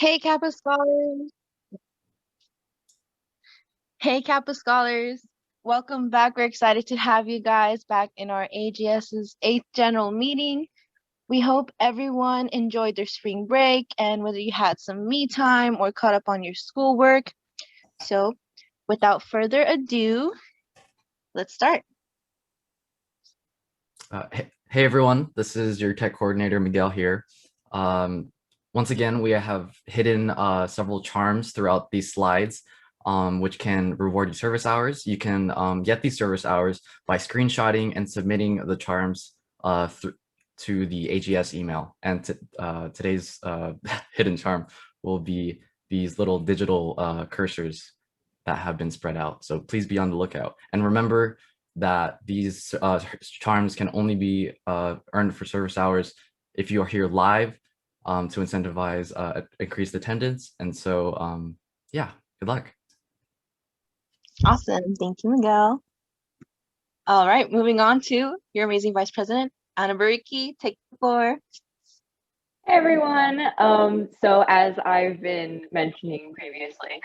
Hey Kappa Scholars! Hey Kappa Scholars! Welcome back. We're excited to have you guys back in our AGS's 8th general meeting. We hope everyone enjoyed their spring break and whether you had some me time or caught up on your schoolwork. So without further ado, let's start. Hey everyone, this is your tech coordinator Miguel here. Once again, we have hidden several charms throughout these slides, which can reward you service hours. You can get these service hours by screenshotting and submitting the charms to the AGS email. And today's hidden charm will be these little digital cursors that have been spread out. So please be on the lookout. And remember that these charms can only be earned for service hours if you are here live to incentivize increased attendance. And so, yeah, good luck. Awesome. Thank you, Miguel. All right, moving on to your amazing Vice President, Anna Bariki. Take the floor. Hey everyone. So as I've been mentioning previously,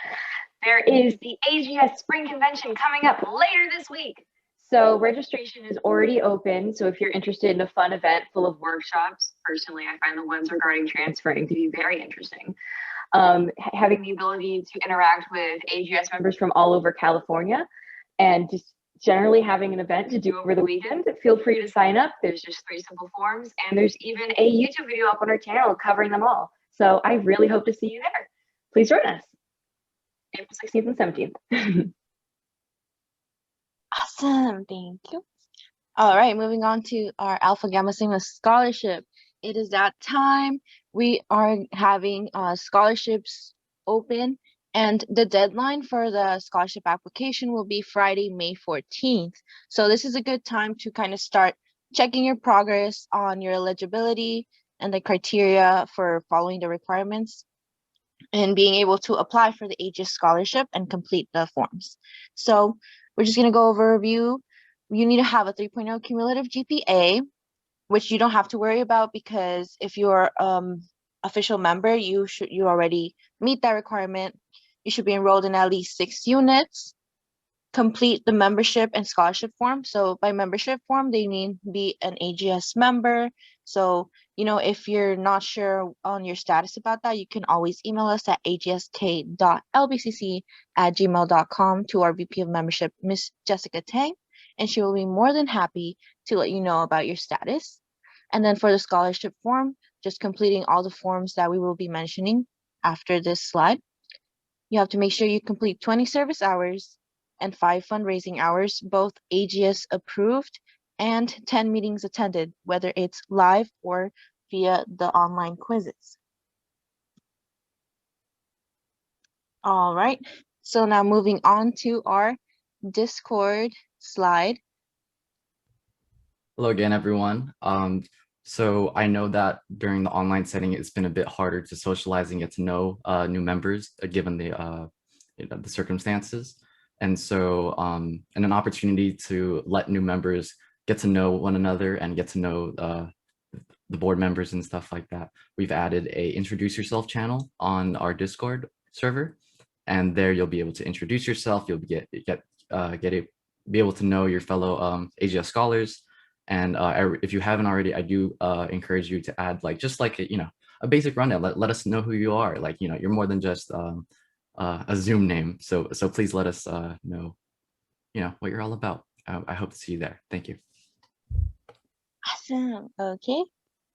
there is the AGS Spring Convention coming up later this week. So registration is already open. So if you're interested in a fun event full of workshops, personally, I find the ones regarding transferring to be very interesting. Having the ability to interact with AGS members from all over California and just generally having an event to do over the weekend, feel free to sign up. There's just 3 simple forms, and there's even a YouTube video up on our channel covering them all. So I really hope to see you there. Please join us. April 16th and 17th. Awesome, thank you. All right, moving on to our Alpha Gamma Sigma Scholarship. It is that time. We are having scholarships open, and the deadline for the scholarship application will be Friday, May 14th. So this is a good time to kind of start checking your progress on your eligibility and the criteria for following the requirements and being able to apply for the AGS scholarship and complete the forms. So we're just going to go over a review. You need to have a 3.0 cumulative GPA, which you don't have to worry about because if you're official member, you already meet that requirement. You should be enrolled in at least 6 units. Complete the membership and scholarship form. So by membership form, they mean be an AGS member. So, you know, if you're not sure on your status about that, you can always email us at agsk.lbcc@gmail.com to our VP of membership, Miss Jessica Tang, and she will be more than happy to let you know about your status. And then for the scholarship form, just completing all the forms that we will be mentioning after this slide. You have to make sure you complete 20 service hours and 5 fundraising hours, both AGS approved, and 10 meetings attended, whether it's live or via the online quizzes. All right, so now moving on to our Discord slide. Hello again, everyone. So I know that during the online setting, it's been a bit harder to socialize and get to know new members given the circumstances. And so, and an opportunity to let new members get to know one another and get to know the board members and stuff like that. We've added a introduce yourself channel on our Discord server, and there you'll be able to introduce yourself. You'll be able to know your fellow AGS scholars. And if you haven't already, I do encourage you to add just like a basic rundown. Let us know who you are. Like, you're more than just a Zoom name. So please let us know, what you're all about. I hope to see you there. Thank you. Awesome. Okay.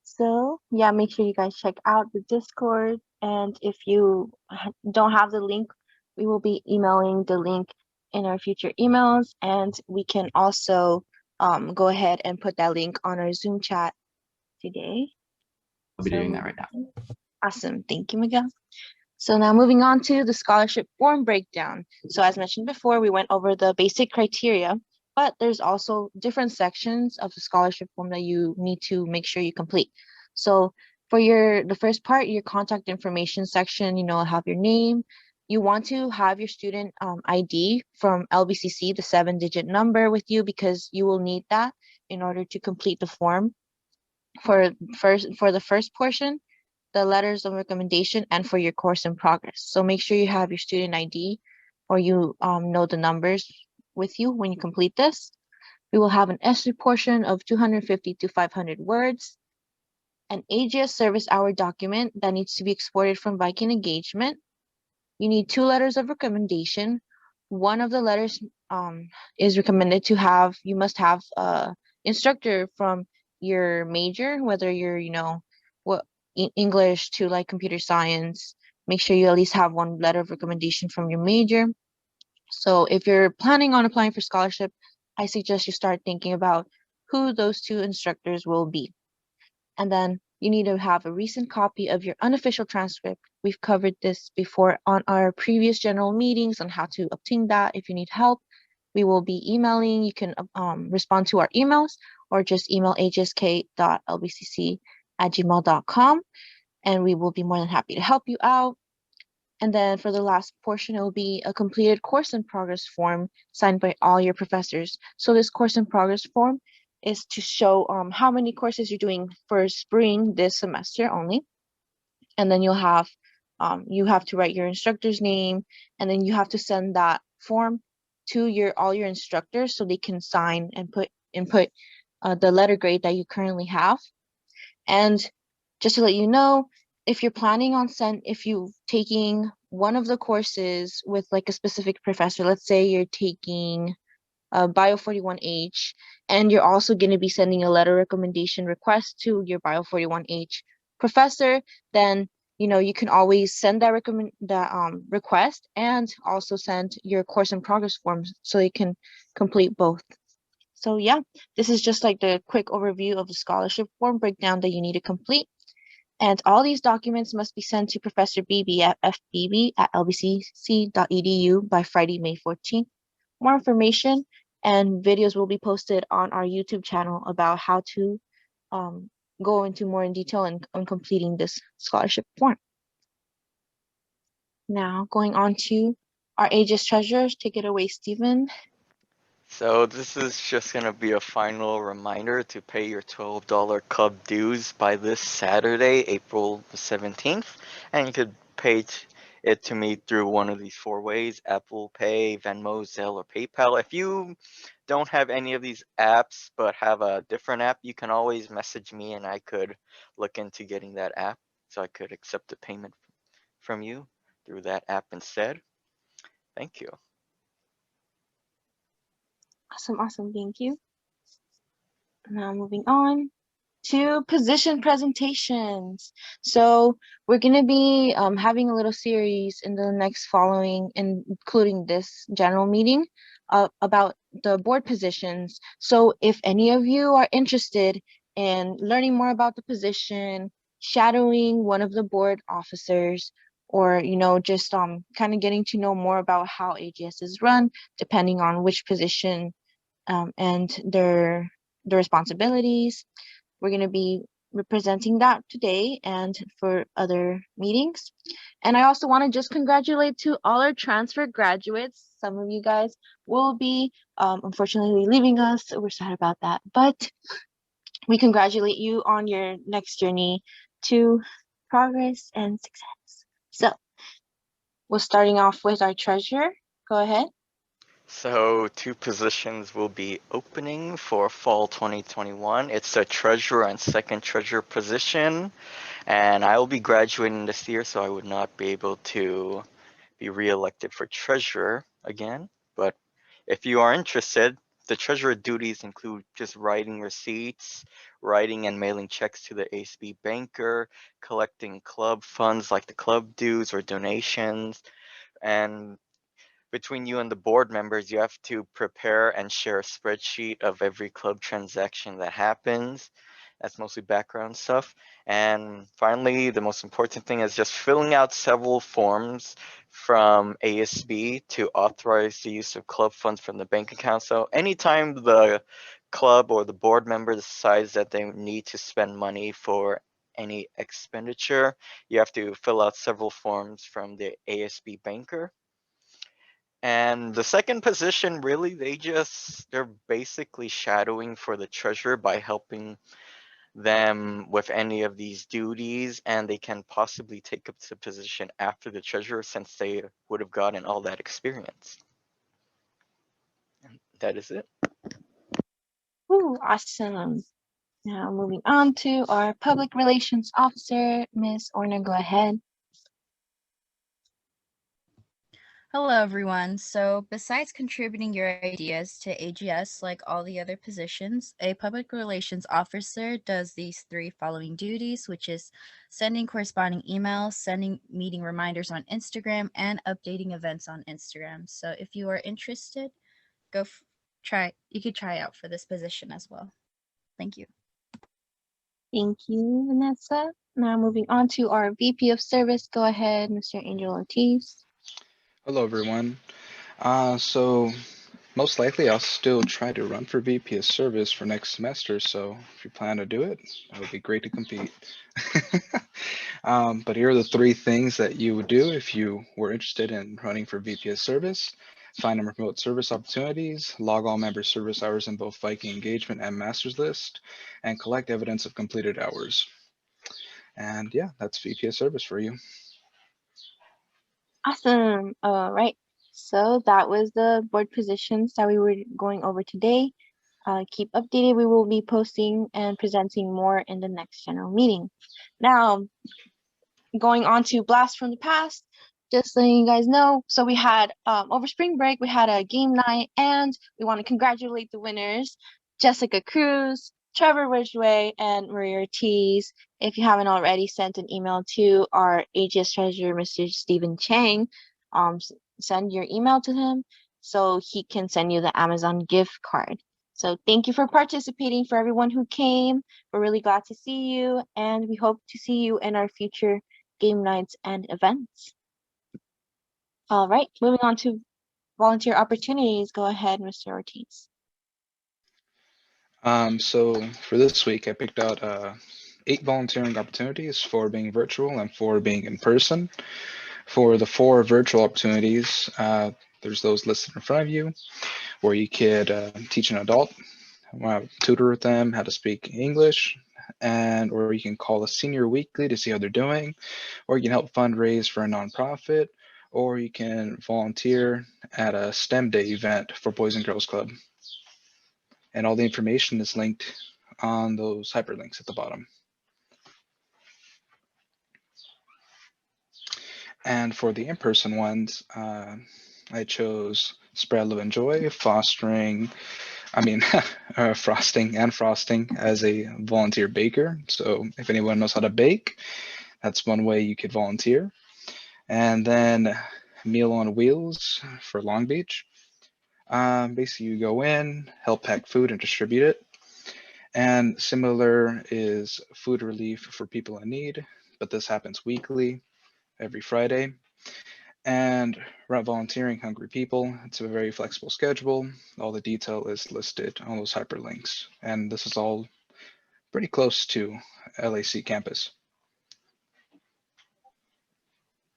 So yeah, make sure you guys check out the Discord. And if you don't have the link, we will be emailing the link in our future emails. And we can also go ahead and put that link on our Zoom chat today. I'll be doing that right now. Awesome. Thank you, Miguel. So now moving on to the scholarship form breakdown. So as mentioned before, we went over the basic criteria, but there's also different sections of the scholarship form that you need to make sure you complete. So for the first part, your contact information section, have your name. You want to have your student ID from LBCC, the 7-digit number with you, because you will need that in order to complete the form. For the first portion, the letters of recommendation, and for your course in progress. So make sure you have your student ID or you know the numbers with you when you complete this. We will have an essay portion of 250 to 500 words, an AGS service hour document that needs to be exported from Viking engagement. You need 2 letters of recommendation. One of the letters is recommended to have, you must have a instructor from your major, whether you're, what English to like computer science. Make sure you at least have 1 letter of recommendation from your major. So if you're planning on applying for scholarship, I suggest you start thinking about who those 2 instructors will be. And then you need to have a recent copy of your unofficial transcript. We've covered this before on our previous general meetings on how to obtain that. If you need help, we will be emailing. You can respond to our emails or just email agsk.lbcc@gmail.com, and we will be more than happy to help you out. And then for the last portion, it will be a completed course in progress form signed by all your professors. So this course in progress form is to show how many courses you're doing for spring this semester only. And then you have to write your instructor's name, and then you have to send that form to all your instructors so they can sign and input the letter grade that you currently have. And just to let you know, if you're planning on if you're taking one of the courses with like a specific professor, let's say you're taking Bio 41H, and you're also going to be sending a letter recommendation request to your Bio 41H professor, then you can always send that request and also send your course in progress forms so you can complete both. So yeah, this is just like the quick overview of the scholarship form breakdown that you need to complete. And all these documents must be sent to Professor Beebe at fbb@lbcc.edu by Friday, May 14th. More information and videos will be posted on our YouTube channel about how to go into more in detail on completing this scholarship form. Now, going on to our AGS treasurers. Take it away, Stephen. So this is just going to be a final reminder to pay your $12 club dues by this Saturday, April 17th. And you could pay it to me through one of these 4 ways: Apple Pay, Venmo, Zelle, or PayPal. If you don't have any of these apps but have a different app, you can always message me and I could look into getting that app so I could accept the payment from you through that app instead. Thank you. Awesome. Thank you. Now moving on to position presentations. So we're going to be having a little series in the next following, including this general meeting, about the board positions. So if any of you are interested in learning more about the position, shadowing one of the board officers, or just kind of getting to know more about how AGS is run, depending on which position and the responsibilities. We're going to be representing that today and for other meetings. And I also want to just congratulate to all our transfer graduates. Some of you guys will be unfortunately leaving us, so we're sad about that. But we congratulate you on your next journey to progress and success. So we're starting off with our treasurer. Go ahead. So 2 positions will be opening for fall 2021. It's the treasurer and second treasurer position, and I will be graduating this year, so I would not be able to be reelected for treasurer again. But if you are interested, the treasurer duties include just writing receipts, writing and mailing checks to the ASB banker, collecting club funds like the club dues or donations, and between you and the board members, you have to prepare and share a spreadsheet of every club transaction that happens. That's mostly background stuff. And finally, the most important thing is just filling out several forms from ASB to authorize the use of club funds from the bank account. So anytime the club or the board member decides that they need to spend money for any expenditure, you have to fill out several forms from the ASB banker. And the second position, really, they're basically shadowing for the treasurer by helping them with any of these duties, and they can possibly take up the position after the treasurer since they would have gotten all that experience. And that is it. Ooh, awesome. Now moving on to our public relations officer, Miss Orner, go ahead. Hello, everyone. So besides contributing your ideas to AGS like all the other positions, a public relations officer does these three following duties, which is sending corresponding emails, sending meeting reminders on Instagram, and updating events on Instagram. So if you are interested, you could try out for this position as well. Thank you. Thank you, Vanessa. Now moving on to our VP of Service, go ahead, Mr. Angel Ortiz. Hello, everyone. So most likely I'll still try to run for VP of Service for next semester. So if you plan to do it, it would be great to compete. But here are the three things that you would do if you were interested in running for VP of Service. Find and promote service opportunities, log all member service hours in both Viking engagement and masters list, and collect evidence of completed hours. And yeah, that's VP of Service for you. Awesome. All right. So that was the board positions that we were going over today. Keep updated. We will be posting and presenting more in the next general meeting. Now, going on to Blast from the Past, just letting you guys know. So we had, over spring break, we had a game night, and we want to congratulate the winners, Jessica Cruz, Trevor Ridgway, and Maria Ortiz. If you haven't already sent an email to our AGS treasurer, Mr. Stephen Chang, send your email to him so he can send you the Amazon gift card. So thank you for participating. For everyone who came, we're really glad to see you, and we hope to see you in our future game nights and events. All right, moving on to volunteer opportunities. Go ahead, Mr. Ortiz. So for this week, I picked out 8 volunteering opportunities, 4 being virtual and 4 being in person. For the 4 virtual opportunities, there's those listed in front of you, where you could teach an adult, tutor with them how to speak English, or you can call a senior weekly to see how they're doing, or you can help fundraise for a nonprofit, or you can volunteer at a STEM Day event for Boys and Girls Club. And all the information is linked on those hyperlinks at the bottom. And for the in-person ones, I chose Spread Love and Joy, frosting and frosting as a volunteer baker. So if anyone knows how to bake, that's one way you could volunteer. And then Meal on Wheels for Long Beach. Basically, you go in, help pack food and distribute it. And similar is Food Relief for People in Need, but this happens weekly, every Friday. And Route Volunteering Hungry People, it's a very flexible schedule. All the detail is listed on those hyperlinks. And this is all pretty close to LAC campus.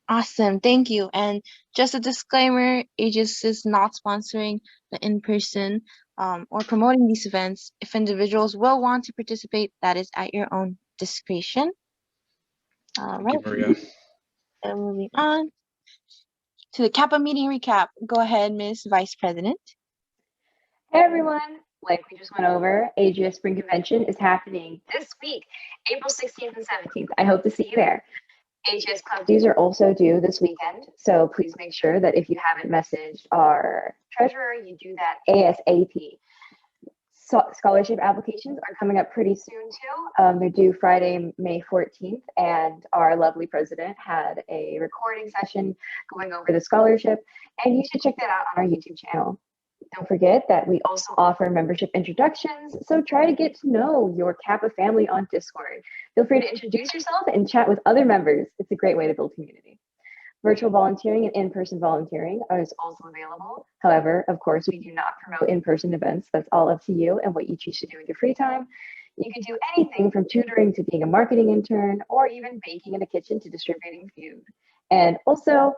Awesome, thank you. And just a disclaimer, Aegis is not sponsoring the in-person or promoting these events. If individuals will want to participate, that is at your own discretion. All Thank you, right, Maria. and moving on to the Kappa meeting recap. Go ahead, Ms. Vice President. Hey everyone, like we just went over, AGS Spring Convention is happening this week, April 16th and 17th. I hope to see you there. AGS Club dues are also due this weekend, so please make sure that if you haven't messaged our treasurer, you do that ASAP. Scholarship applications are coming up pretty soon too. They're due Friday, May 14th, and our lovely president had a recording session going over the scholarship, and you should check that out on our YouTube channel. Don't forget that we also offer membership introductions, so try to get to know your Kappa family on Discord. Feel free to introduce yourself and chat with other members. It's a great way to build community. Virtual volunteering and in-person volunteering is also available. However, of course, we do not promote in-person events. That's all up to you and what you choose to do in your free time. You can do anything from tutoring to being a marketing intern, or even baking in a kitchen to distributing food. And also,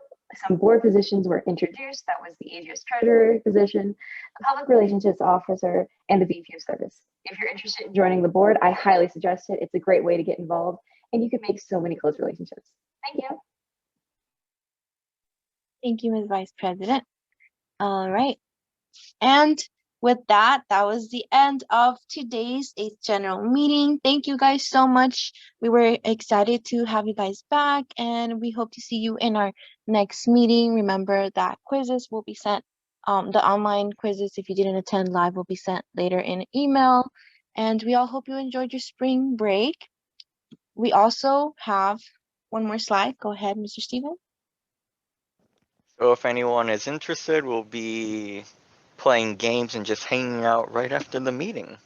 Some board positions were introduced. That was the AGS Treasurer position, the Public Relationships Officer, and the VP of Service. If you're interested in joining the board, I highly suggest it. It's a great way to get involved, and you can make so many close relationships. Thank you. Thank you, Ms. Vice President. All right. And with that, that was the end of today's 8th general meeting. Thank you guys so much. We were excited to have you guys back, and we hope to see you in our next meeting. Remember that quizzes will be sent, the online quizzes, if you didn't attend live, will be sent later in email. And we all hope you enjoyed your spring break. We also have one more slide. Go ahead, Mr. Steven. So if anyone is interested, we'll be playing games and just hanging out right after the meeting.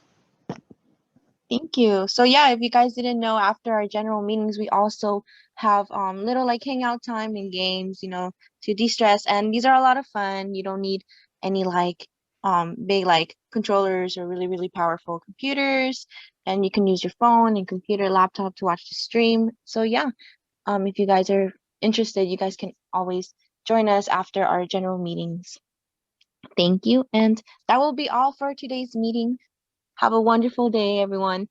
Thank you. So yeah, if you guys didn't know, after our general meetings, we also have little like hangout time and games, you know, to de-stress. And these are a lot of fun. You don't need any like big like controllers or really, really powerful computers. And you can use your phone and computer, laptop to watch the stream. So yeah, if you guys are interested, you guys can always join us after our general meetings. Thank you. And that will be all for today's meeting. Have a wonderful day, everyone.